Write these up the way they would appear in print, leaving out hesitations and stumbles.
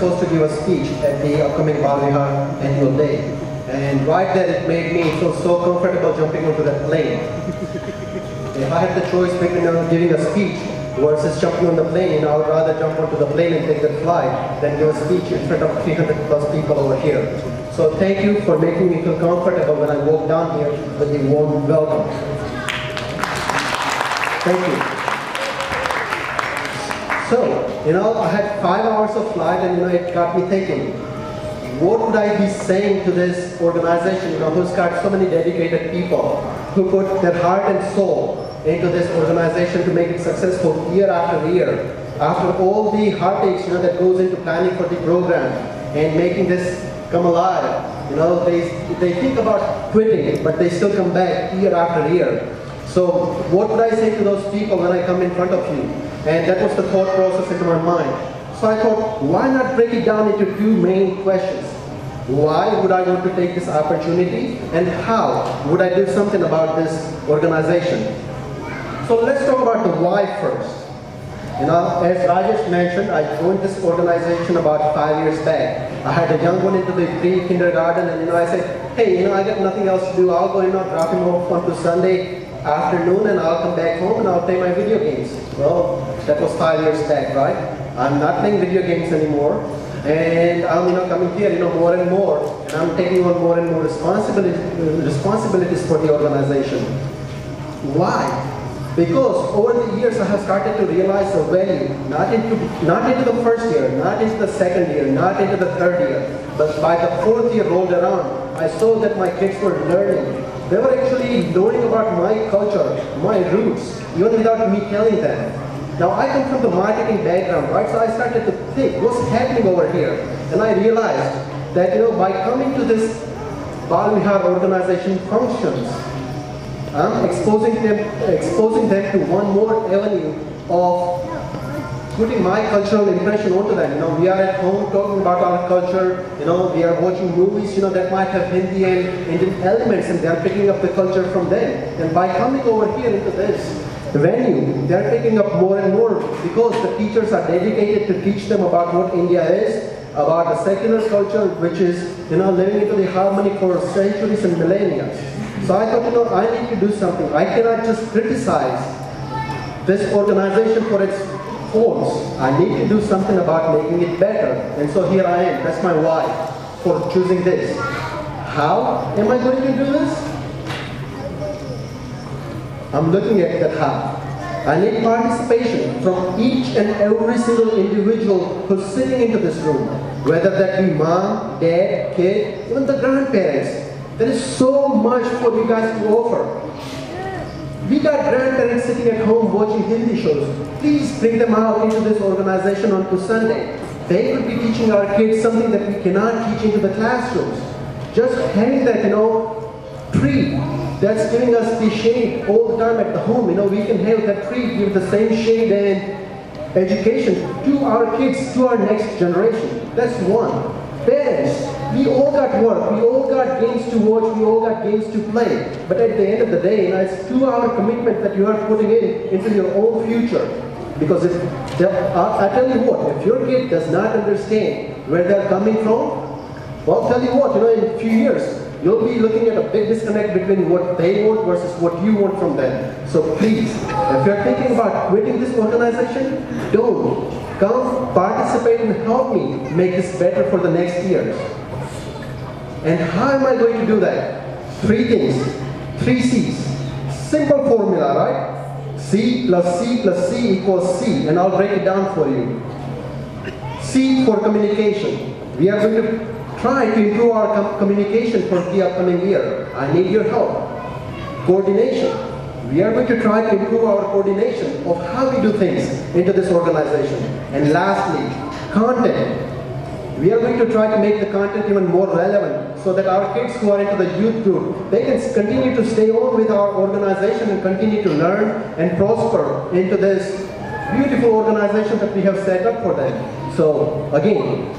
supposed to give a speech at the upcoming Balvihar annual day. And right there it made me feel so comfortable jumping onto that plane. If I had the choice between giving a speech versus jumping on the plane, I would rather jump onto the plane and take that flight than give a speech in front of 300 plus people over here. So thank you for making me feel comfortable when I walk down here with a warm welcome. Thank you. So, I had 5 hours of flight and, it got me thinking, what would I be saying to this organization, who's got so many dedicated people who put their heart and soul into this organization to make it successful year after year. After all the heartaches, that goes into planning for the program and making this come alive, they think about quitting, but they still come back year after year. So what would I say to those people when I come in front of you? And that was the thought process into my mind. So I thought, why not break it down into 2 main questions? Why would I want to take this opportunity? And how would I do something about this organization? So let's talk about the why first. As Rajesh mentioned, I joined this organization about 5 years back. I had a young one into the pre-kindergarten and I said, hey, I got nothing else to do. I'll go, drop him off on Sunday afternoon and I'll come back home and I'll play my video games. Well, that was 5 years back, right? I'm not playing video games anymore. And I'm coming here, more and more, and I'm taking on more and more responsibilities for the organization. Why? Because over the years I have started to realize the value, not into the first year, not into the second year, not into the third year, but by the 4th year rolled around, I saw that my kids were learning. They were actually learning about my culture, my roots, even without me telling them. Now I come from the marketing background, right? So I started to think, what's happening over here? And I realized that, by coming to this Balvihar organization functions, I'm exposing them to one more avenue of putting my cultural impression onto them. We are at home talking about our culture, we are watching movies, that might have Hindi and Indian elements, and they are picking up the culture from them. And by coming over here into this venue, they are picking up more and more because the teachers are dedicated to teach them about what India is, about the secular culture, which is, living into the harmony for centuries and millennia. So I thought, I need to do something. I cannot just criticize this organization for its faults. I need to do something about making it better. And so here I am. That's my why for choosing this. How am I going to do this? I'm looking at that how. I need participation from each and every single individual who's sitting into this room, whether that be mom, dad, kid, even the grandparents. There is so much for you guys to offer. We got grandparents sitting at home watching Hindi shows. Please bring them out into this organization on Sunday. They will be teaching our kids something that we cannot teach into the classrooms. Just having that, tree that's giving us the shade all the time at the home. We can have that tree give the same shade and education to our kids, to our next generation. That's one. Parents, we all got work, we all got games to watch, we all got games to play. But at the end of the day, it's 2-hour commitment that you are putting into your own future. Because I tell you what, if your kid does not understand where they're coming from, well, tell you what, in a few years, you'll be looking at a big disconnect between what they want versus what you want from them. So please, if you're thinking about quitting this organization, don't. Come, participate and help me make this better for the next years. And how am I going to do that? 3 things, 3 C's. Simple formula, right? C plus C plus C equals C, and I'll break it down for you. C for communication. We are going to try to improve our communication for the upcoming year. I need your help. Coordination. We are going to try to improve our coordination of how we do things into this organization. And lastly, content. We are going to try to make the content even more relevant so that our kids who are into the youth group, they can continue to stay on with our organization and continue to learn and prosper into this beautiful organization that we have set up for them. So again,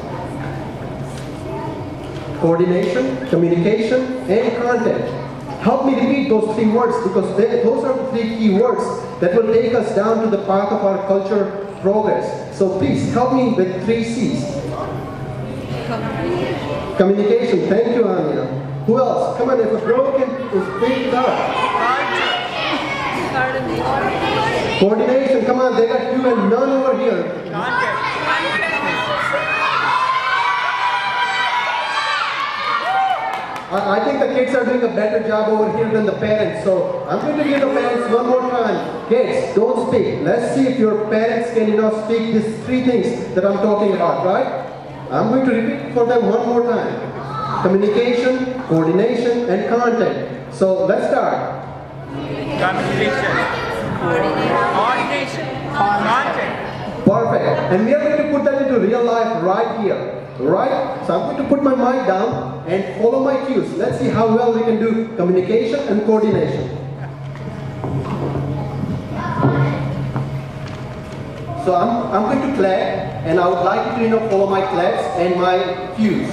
coordination, communication, and content. Help me repeat those 3 words because those are the 3 key words that will take us down to the path of our culture progress. So please help me with 3 C's. Communication, thank you, Anya. Who else? Come on, if a girl can speak it up. Coordination, come on, they got you and none over here. I think the kids are doing a better job over here than the parents, so I'm going to give the parents one more time. Kids, don't speak. Let's see if your parents can, speak these three things that I'm talking about, right? I'm going to repeat for them one more time. Communication, coordination, and content. So let's start. Communication, coordination, content. Perfect. And we are going to put that into real life right here. Right? So I'm going to put my mic down and follow my cues. Let's see how well we can do communication and coordination. So I'm going to clap, and I would like you to follow my claps and my cues.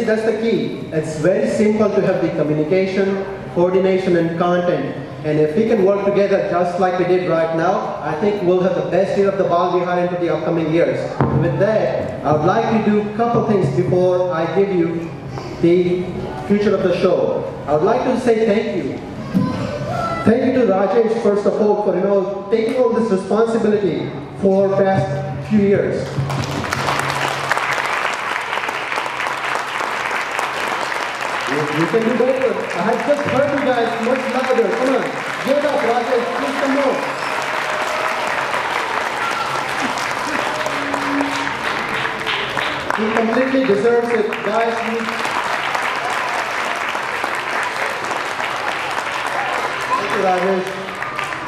That's the key. It's very simple to have the communication, coordination, and content. And if we can work together just like we did right now, I think we'll have the best year of the ball behind into the upcoming years. With that, I would like to do a couple things before I give you the future of the show. I would like to say thank you. Thank you to Rajesh, first of all, for taking all this responsibility for the past few years. You can do better. I have just heard you guys much louder. Come on. Give it up, Rajesh. Please some more. He completely deserves it. Guys, thank you, Rajesh.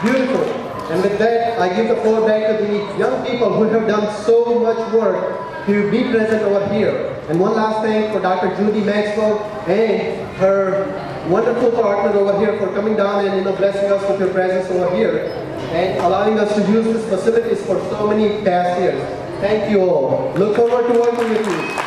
Beautiful. And with that, I give the floor back to the young people who have done so much work to be present over here. And one last thing for Dr. Judy Maxwell and her wonderful partner over here for coming down and blessing us with your presence over here and allowing us to use these facilities for so many past years. Thank you all. Look forward to working with you.